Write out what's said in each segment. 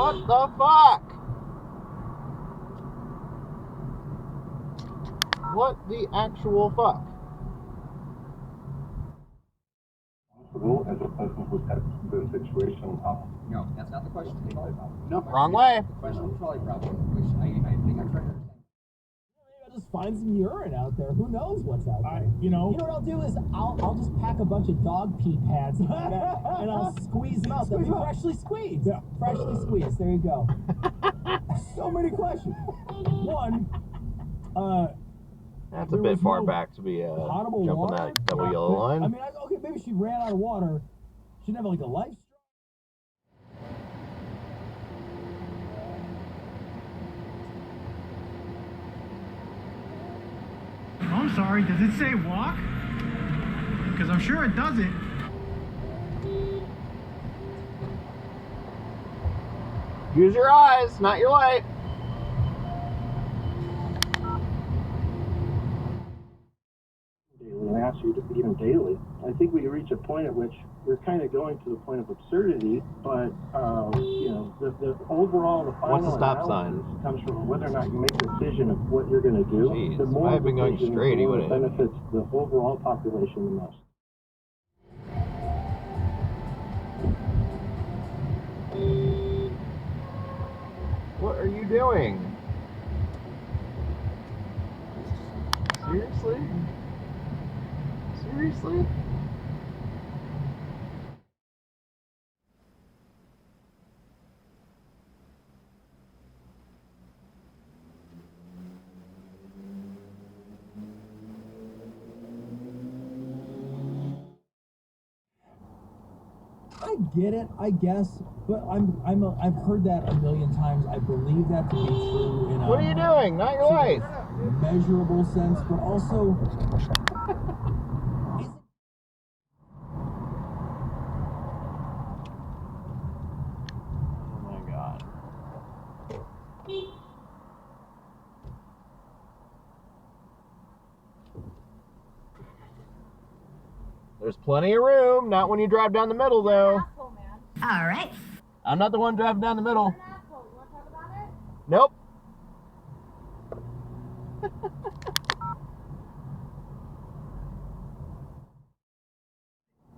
What the fuck? What the actual fuck? As a person who had the situation up. No, that's not the question. No, wrong way. The question of trolley problem, which I think I'm trying to understand. I'll just find some urine out there. Who knows what's out there? You know what I'll do is I'll just pack a bunch of dog pee pads and I'll squeeze them out. They'll be freshly squeezed. Yeah. Freshly squeezed. There you go. So many questions. One, that's a bit far back to be jumping that double yellow line. I mean, okay, maybe she ran out of water. She didn't have like a life straw. I'm sorry, does it say walk? Because I'm sure it doesn't. Use your eyes, not your light. And ask you to feed them daily. I think we reach a point at which we're kind of going to the point of absurdity, but you know, the overall, the final What's the stop sign? Comes from whether or not you make a decision of what you're going to do. Jeez, the more if I had been going straight, he would have benefits the overall population the most. What are you doing? Seriously? Seriously? I get it, I guess, but I've heard that a million times. I believe that to be true in a What are you doing? Not your light. measurable sense, but also Oh my god. There's plenty of room, not when you drive down the middle though. Asshole, man. All right. I'm not the one driving down the middle. You're an asshole. You want to talk about it? Nope.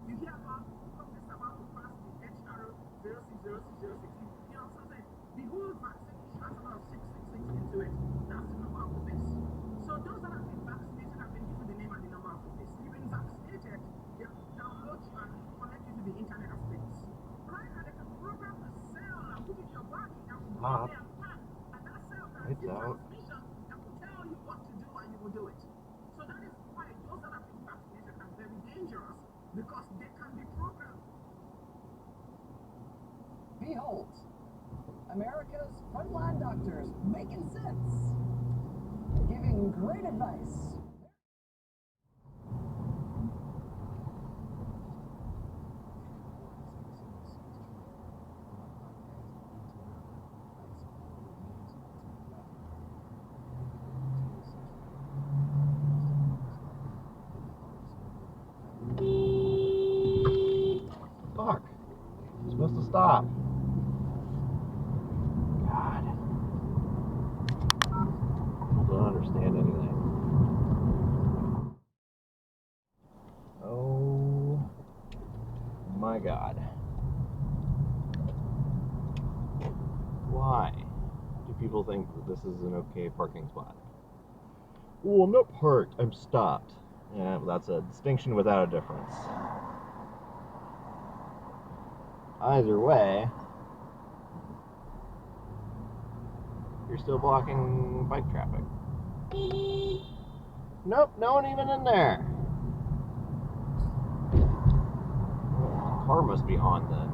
You hear about what is about to pass the HR 060606. You know, so that the whole vaccine issue has about 666 into it. That's the number of the base. So those that have been vaccinated have been given the name and the number of the base. You've been vaccinated, they download you and connect you to the Internet of Things. Right? And they can program the cell and put it in your body and will go there and pack. And that cell can It's give out. transmission and will tell you what to do and you will do it. So that is why those that have been vaccinated are very dangerous, because they can be programmed. behold, America's frontline doctors making sense, giving great advice. Fuck. You're supposed to stop. God. People don't understand anything. Oh my god. Why do people think that this is an okay parking spot? Well, I'm not parked, I'm stopped. Yeah, well, that's a distinction without a difference. Either way, you're still blocking bike traffic. Nope, no one even in there. The car must be on then.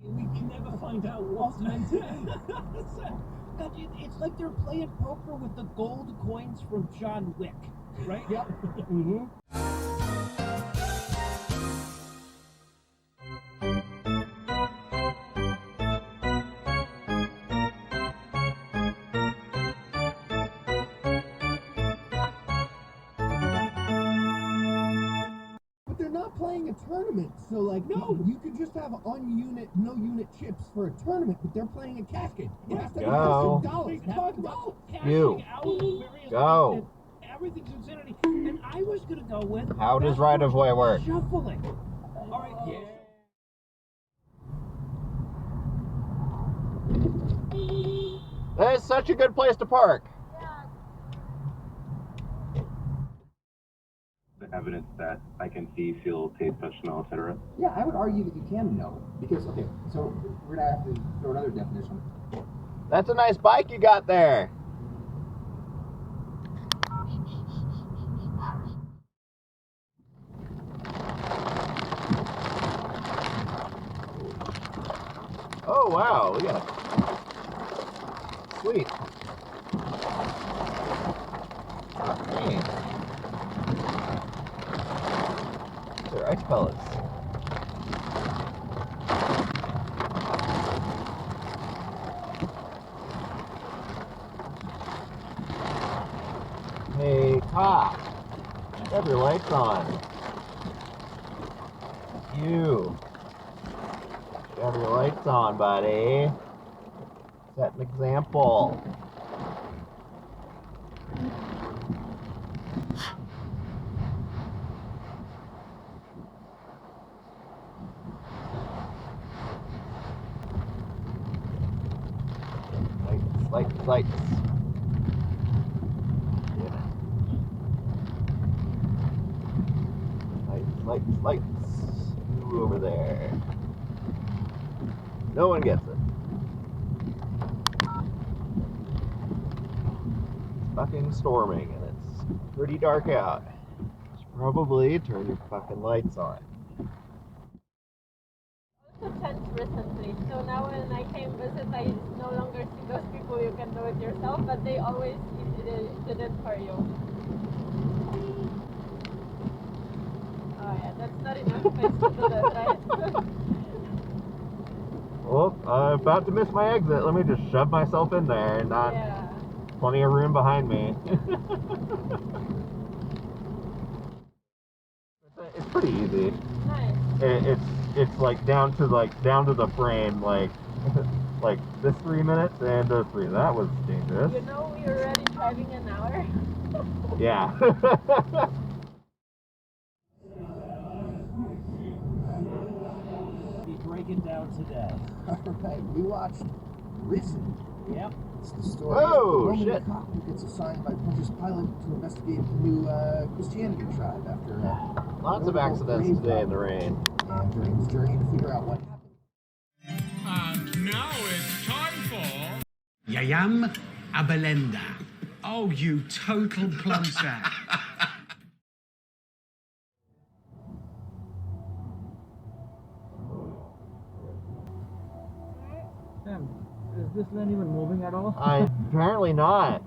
We can never find out what's meant to be. It's like they're playing poker with the gold coins from John Wick, right? Yep. Mm-hmm. playing a tournament, so like, no, you could just have no unit chips for a tournament, but they're playing a cash game. It has to be Go. dollars. You. Go. Everything's insanity. And I was gonna go with. How does right of way work? Shuffling. All right, yeah. That is such a good place to park. The evidence that I can see, feel, taste, touch, smell, etc. Yeah, I would argue that you can know. Because, okay, so we're going to have to throw another definition. That's a nice bike you got there. Oh, wow. Look at it. Sweet. Hey. They're ice pellets. Hey, cop. Have your lights on. You. Have your lights on, buddy. Set an example. Lights. Lights. Lights. You over there. No one gets it. It's fucking storming and it's pretty dark out. You should probably turn your fucking lights on. Also changed recently, so now when I came visit, I no longer see those people you can do it yourself, but they always did it for you. Oh yeah, that's not enough space to do that, right? Well, I'm about to miss my exit. Let me just shove myself in there and not plenty of room behind me. It's pretty easy. Nice. It's like down to the frame, like this 3 minutes and those 3. That was dangerous. You know we were already driving an hour. Yeah. Be breaking down today. Alright, we watched Risen. Yep. It's the story of Oh, the Roman shit. cop who gets assigned by Pontius Pilate to investigate the new Christianity tribe after Lots of accidents today in the rain. and during his journey to figure out what happened. And now it's time for Yayam Abelenda. Oh, you total plumsack. Sam, is this lane even moving at all? Apparently not.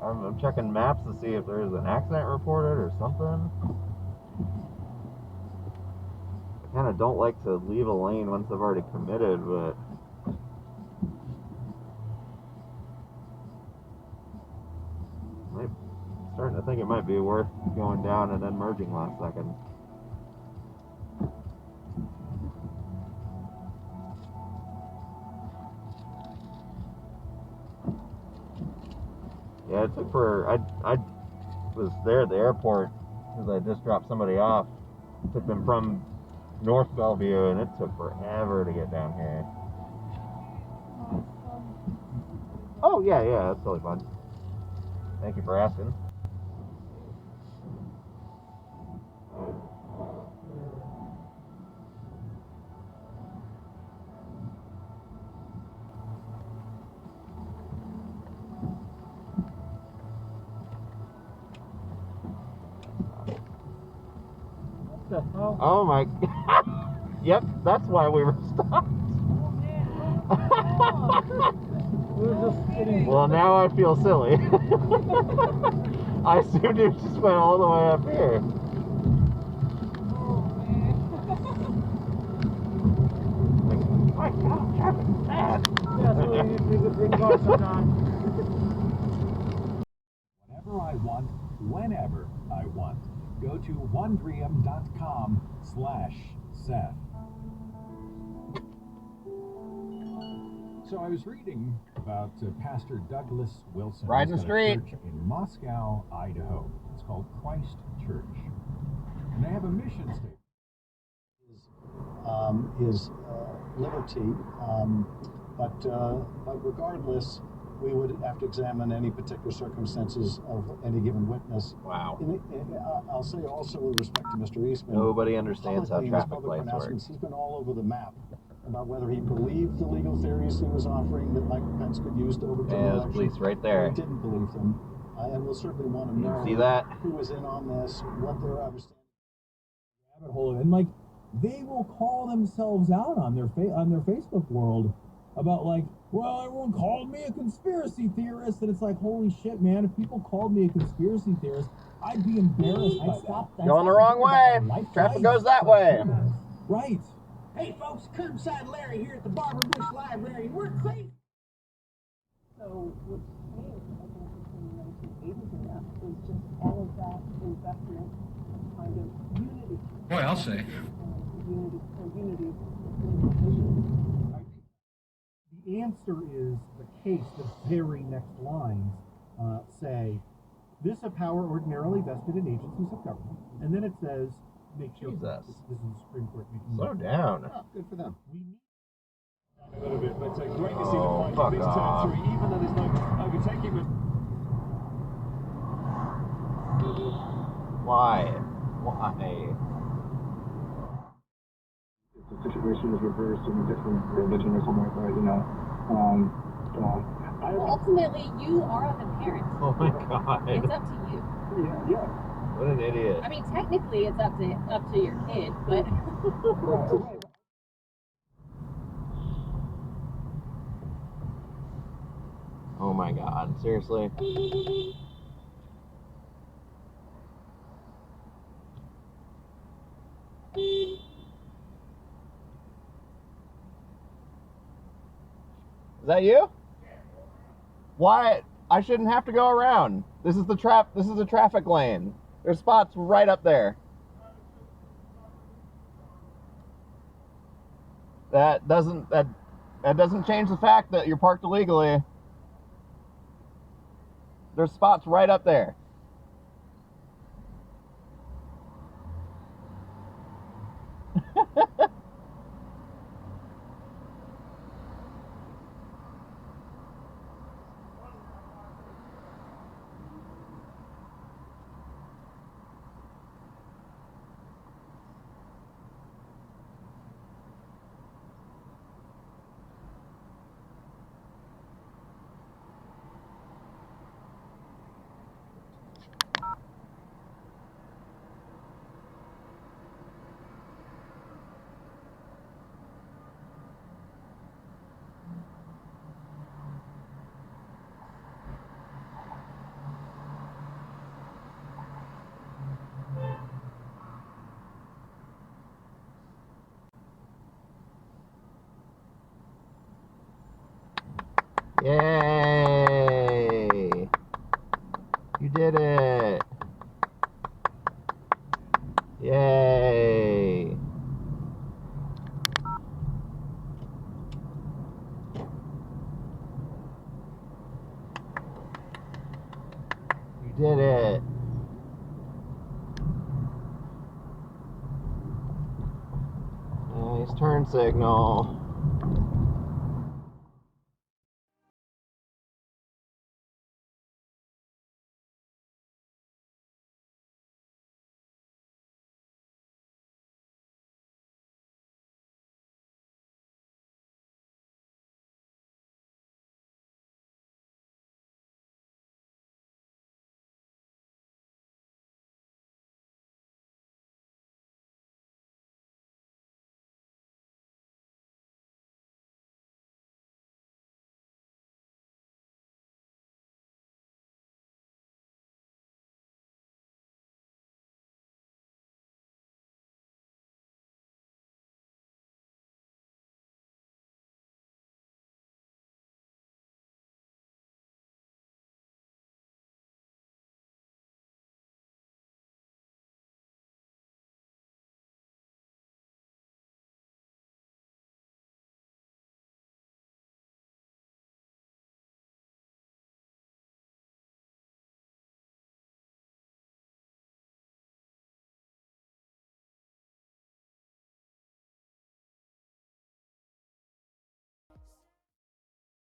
I'm checking maps to see if there's an accident reported or something. I kind of don't like to leave a lane once I've already committed, but I'm starting to think it might be worth going down and then merging last second. Yeah, it took I was there at the airport because I just dropped somebody off. Took them from North Bellevue, and it took forever to get down here. Oh, yeah, that's totally fun. Thank you for asking. Oh my. Yep, that's why we were stopped. Well, now I feel silly. I assumed it just went all the way up here. My God, traffic's bad. Whenever I want, whenever I want. Go to wondrium.com/Seth. So I was reading about Pastor Douglas Wilson. Riding the He's got a street. church in Moscow, Idaho. It's called Christ Church. And they have a mission statement. Is liberty, but regardless, we would have to examine any particular circumstances of any given witness. Wow. I'll say also with respect to Mr. Eastman, Nobody understands how publicly in his traffic public lights pronouncements, work. he's been all over the map about whether he believed the legal theories he was offering that Mike Pence could use to overturn Yeah, the those election, police right or there. he didn't believe them. And we'll certainly want to know See that? who was in on this, what their understanding. Rabbit hole, and like they will call themselves out on their Facebook world about like, well, everyone called me a conspiracy theorist, and it's like, holy shit, man! If people called me a conspiracy theorist, I'd be embarrassed. I'd stop. Going the wrong way. Traffic goes that way. Right. Hey folks, Curbside Larry here at the Barber Bush Library. We're crazy. So what's changed, I think, between the 1980s and now is just all of that investment kind of unity. Boy, I'll say. Unity. The answer is the case. The very next lines say, this a power ordinarily vested in agencies of government. And then it says, make sure Jesus. This is the Supreme Court making Slow down. Oh, good for them. We need A little bit, but great to see Oh, the fuck fight this off. time through, even though there's no overtaking. But Why? If the situation is reversed and a different religion or something like that, you know. Ultimately, you are the parent. Oh my god. It's up to you. Yeah. What an idiot. I mean, technically, it's up to your kid, but. Oh my god. Seriously? Is that you? Why? I shouldn't have to go around. This is the traffic lane. There's spots right up there. That doesn't change the fact that you're parked illegally. There's spots right up there. Yay! You did it! Yay! You did it! Nice turn signal.